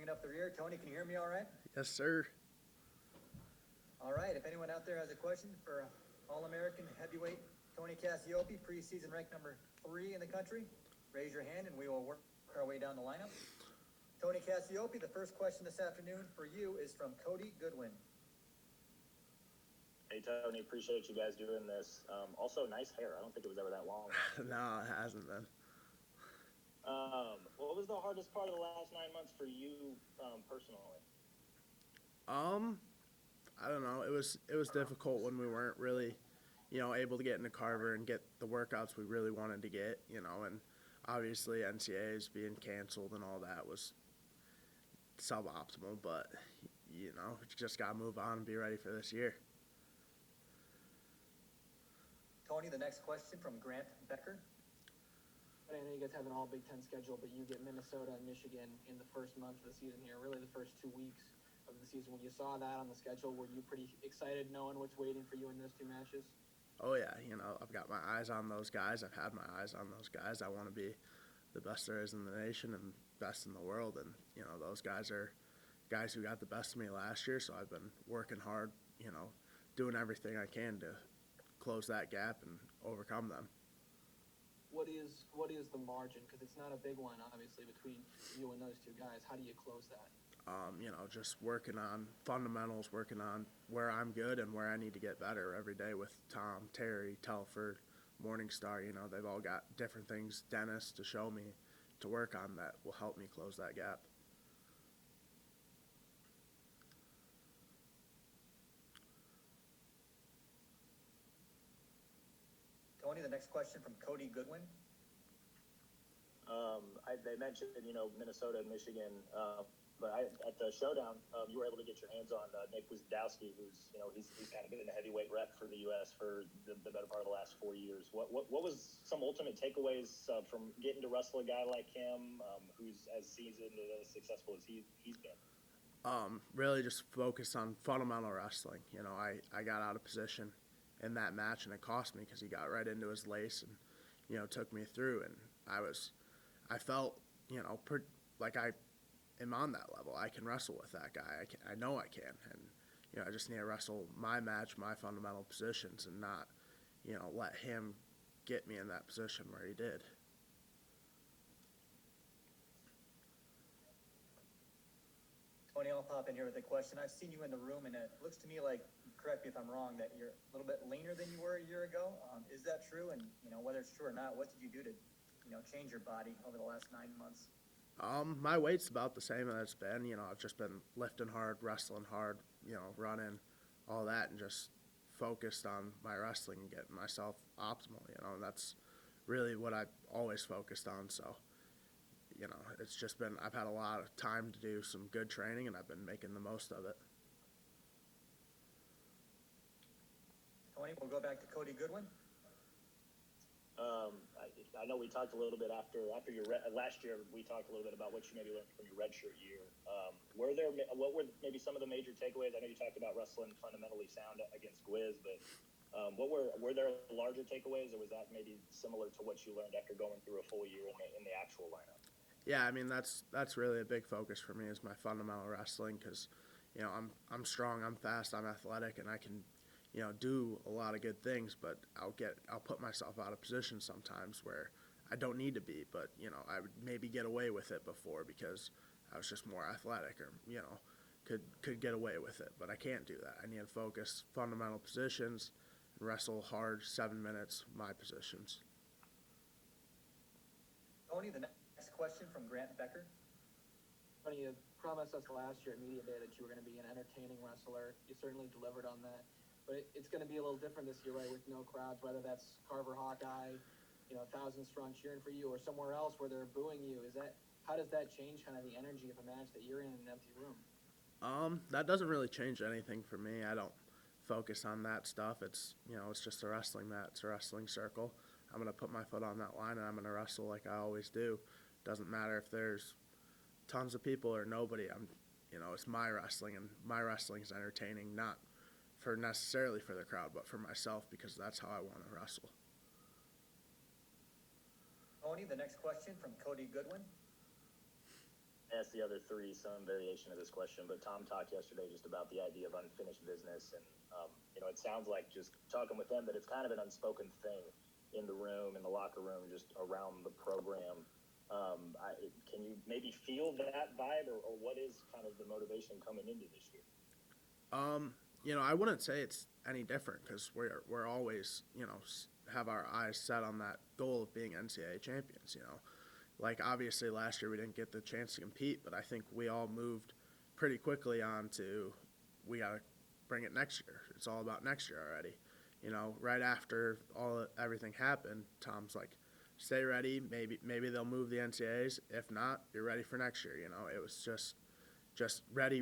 clean up the rear. Tony, can you hear me all right? Yes, sir. All right. If anyone out there has a question for All-American heavyweight Tony Cassioppi, preseason rank number 3 in the country, raise your hand and we will work our way down the lineup. Tony Cassioppi, the first question this afternoon for you is from Cody Goodwin. Hey, Tony, appreciate you guys doing this. Also, nice hair. I don't think it was ever that long. No, it hasn't been. What was the hardest part of the last 9 months for you personally? I don't know. It was difficult when we weren't really, able to get into Carver and get the workouts we really wanted to get, and obviously NCAAs being canceled and all that was suboptimal, but, you just got to move on and be ready for this year. Tony, the next question from Grant Becker. I know you guys have an all Big Ten schedule, but you get Minnesota and Michigan in the first month of the season here, really the first 2 weeks of the season. When you saw that on the schedule, were you pretty excited knowing what's waiting for you in those 2 matches? Oh, yeah. I've got my eyes on those guys. I've had my eyes on those guys. I want to be the best there is in the nation and best in the world. And, those guys are guys who got the best of me last year, so I've been working hard, doing everything I can to close that gap and overcome them. What is the margin? Because it's not a big one, obviously, between you and those 2 guys. How do you close that? Just working on fundamentals, working on where I'm good and where I need to get better every day with Tom, Terry, Telford, Morningstar. They've all got different things, Dennis, to show me to work on that will help me close that gap. Tony, the next question from Cody Goodwin. They mentioned, Minnesota and Michigan, but at the showdown, you were able to get your hands on Nick Wizdowski, who's, he's kind of been a heavyweight rep for the U.S. for the better part of the last 4 years. What was some ultimate takeaways from getting to wrestle a guy like him, who's as seasoned and as successful as he's been? Really just focus on fundamental wrestling. I got out of position in that match, and it cost me because he got right into his lace and, took me through. And I felt, like I am on that level. I can wrestle with that guy. I know I can. And, I just need to wrestle my match, my fundamental positions, and not, let him get me in that position where he did. Tony, I'll pop in here with a question. I've seen you in the room, and it looks to me like, correct me if I'm wrong, that you're a little bit leaner than you were a year ago. Is that true? And, whether it's true or not, what did you do to, change your body over the last 9 months? My weight's about the same as it's been. I've just been lifting hard, wrestling hard, running, all that, and just focused on my wrestling and getting myself optimal, and that's really what I've always focused on. So, it's just been, I've had a lot of time to do some good training, and I've been making the most of it. Tony, we'll go back to Cody Goodwin. I know we talked a little bit after your last year. We talked a little bit about what you maybe learned from your redshirt year. What were maybe some of the major takeaways? I know you talked about wrestling fundamentally sound against Gwiz, but were there larger takeaways, or was that maybe similar to what you learned after going through a full year in the actual lineup? Yeah, I mean that's really a big focus for me is my fundamental wrestling because, I'm strong, I'm fast, I'm athletic, and I can, do a lot of good things, but I'll put myself out of position sometimes where I don't need to be, but, I would maybe get away with it before because I was just more athletic or, could get away with it, but I can't do that. I need to focus fundamental positions and wrestle hard 7 minutes, my positions. Tony, the next question from Grant Becker. Tony, you promised us last year at Media Day that you were going to be an entertaining wrestler. You certainly delivered on that. But it's going to be a little different this year, right, with no crowds, whether that's Carver Hawkeye, 1,000 strong cheering for you, or somewhere else where they're booing you. How does that change kind of the energy of a match that you're in an empty room? That doesn't really change anything for me. I don't focus on that stuff. It's just a wrestling mat. It's a wrestling circle. I'm going to put my foot on that line, and I'm going to wrestle like I always do. Doesn't matter if there's tons of people or nobody. It's my wrestling, and my wrestling is entertaining, not necessarily for the crowd, but for myself because that's how I want to wrestle. Tony, the next question from Cody Goodwin. ask the other three some variation of this question, but Tom talked yesterday just about the idea of unfinished business, and it sounds like just talking with them that it's kind of an unspoken thing in the room, in the locker room, just around the program. Can you maybe feel that vibe, or what is kind of the motivation coming into this year? I wouldn't say it's any different because we're always, have our eyes set on that goal of being NCAA champions. Like obviously last year we didn't get the chance to compete, but I think we all moved pretty quickly on to we got to bring it next year. It's all about next year already. Right after everything happened, Tom's like, stay ready. Maybe they'll move the NCAAs. If not, you're ready for next year. It was just ready.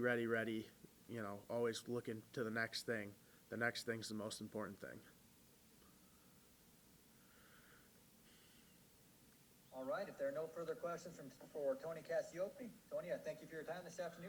Always looking to the next thing. The next thing's the most important thing. All right, if there are no further questions for Tony Cassioppi, Tony, I thank you for your time this afternoon.